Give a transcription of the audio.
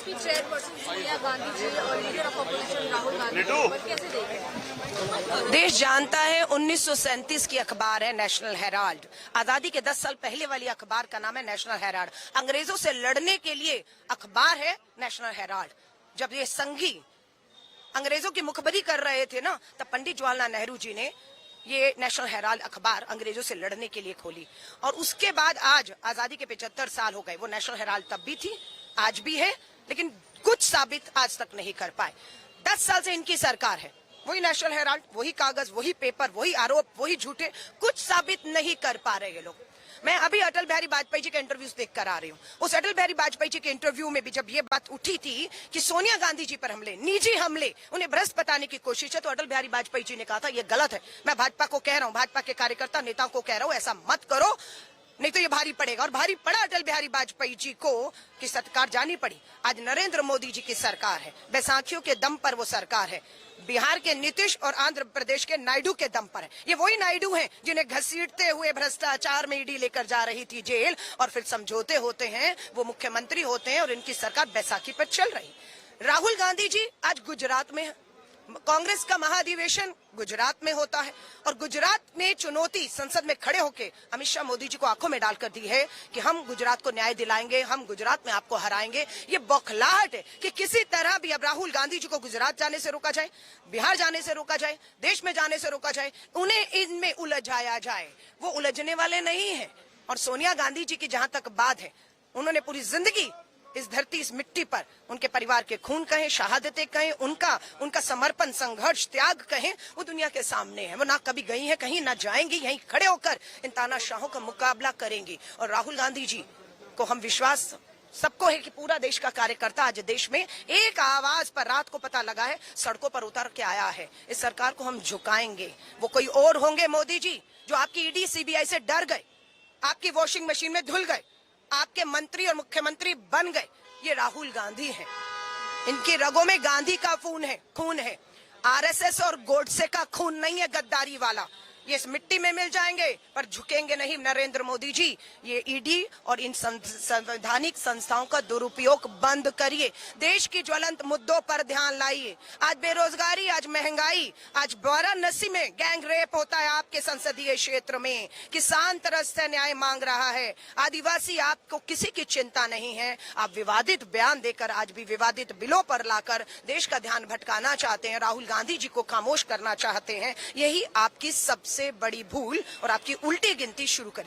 BJP chairperson Sonia Gandhi ji और leader of opposition Rahul Gandhi पर कैसे देखें? देश जानता है 1937 की अखबार है नेशनल हेराल्ड। आजादी के 10 साल पहले वाली अखबार का नाम है नेशनल हेराल्ड। अंग्रेजों से लड़ने के लिए अखबार है नेशनल हेराल्ड। जब ये संघी अंग्रेजों की मुखबरी कर रहे थे ना, तब पंडित जवाहरलाल नेहरू जी ने ये नेशनल हेराल्ड अखबार अंग्रेजों से लड़ने के लिए खोली। और उसके बाद आज आजादी के 75 साल हो गए। वो नेशनल हेराल्ड तब भी थी, आज भी है, लेकिन कुछ साबित आज तक नहीं कर पाए। 10 साल से इनकी सरकार है, वही नेशनल हेराल्ड, वही कागज, वही पेपर, वही आरोप, वही झूठे, कुछ साबित नहीं कर पा रहे ये लोग। मैं अभी अटल बिहारी वाजपेयी जी के इंटरव्यूज देख कर आ रही हूँ। उस अटल बिहारी वाजपेयी जी के इंटरव्यू में भी जब ये बात उठी थी कि सोनिया गांधी जी पर हमले, निजी हमले, उन्हें भ्रष्ट बताने की कोशिश है, तो अटल बिहारी वाजपेयी जी ने कहा था ये गलत है। मैं भाजपा को कह रहा हूँ, भाजपा के कार्यकर्ता नेताओं को कह रहा हूँ, ऐसा मत करो, नहीं तो ये भारी पड़ेगा। और भारी पड़ा अटल बिहारी वाजपेयी जी को कि सत्कार जानी पड़ी। आज नरेंद्र मोदी जी की सरकार है, बैसाखियों के दम पर वो सरकार है, बिहार के नीतीश और आंध्र प्रदेश के नायडू के दम पर है। ये वही नायडू हैं जिन्हें घसीटते हुए भ्रष्टाचार में ईडी लेकर जा रही थी जेल, और फिर समझौते होते हैं, वो मुख्यमंत्री होते हैं और इनकी सरकार बैसाखी पर चल रही। राहुल गांधी जी आज गुजरात में, कांग्रेस का महाधिवेशन गुजरात में होता है, और गुजरात में चुनौती संसद में खड़े होकर अमित शाह मोदी जी को आंखों में डालकर दी है कि हम गुजरात को न्याय दिलाएंगे, हम गुजरात में आपको हराएंगे। ये बौखलाहट है कि किसी तरह भी अब राहुल गांधी जी को गुजरात जाने से रोका जाए, बिहार जाने से रोका जाए, देश में जाने से रोका जाए, उन्हें इनमें उलझाया जाए। वो उलझने वाले नहीं है। और सोनिया गांधी जी की जहां तक बात है, उन्होंने पूरी जिंदगी इस धरती, इस मिट्टी पर उनके परिवार के खून कहें, शहादतें कहें, उनका समर्पण, संघर्ष, त्याग कहें, वो दुनिया के सामने है। वो ना कभी गई है कहीं, ना जाएंगी, यहीं खड़े होकर इन तानाशाहों का मुकाबला करेंगी। और राहुल गांधी जी को हम विश्वास सबको है कि पूरा देश का कार्यकर्ता आज देश में एक आवाज पर रात को पता लगा है, सड़कों पर उतर के आया है। इस सरकार को हम झुकाएंगे। वो कोई और होंगे मोदी जी जो आपकी ईडी सीबीआई से डर गए, आपकी वॉशिंग मशीन में धुल गए, आपके मंत्री और मुख्यमंत्री बन गए। ये राहुल गांधी हैं। इनकी रगों में गांधी का खून है। आरएसएस और गोडसे का खून नहीं है गद्दारी वाला। ये इस मिट्टी में मिल जाएंगे पर झुकेंगे नहीं। नरेंद्र मोदी जी, ये ईडी और इन संवैधानिक संस्थाओं का दुरुपयोग बंद करिए। देश की ज्वलंत मुद्दों पर ध्यान लाइए। आज बेरोजगारी, आज महंगाई, आज वाराणसी में गैंग रेप होता है आपके संसदीय क्षेत्र में। किसान तरस से न्याय मांग रहा है। आदिवासी, आपको किसी की चिंता नहीं है। आप विवादित बयान देकर आज भी विवादित बिलों पर लाकर देश का ध्यान भटकाना चाहते हैं, राहुल गांधी जी को खामोश करना चाहते हैं। यही आपकी सबसे बड़ी भूल और आपकी उल्टी गिनती शुरू करें।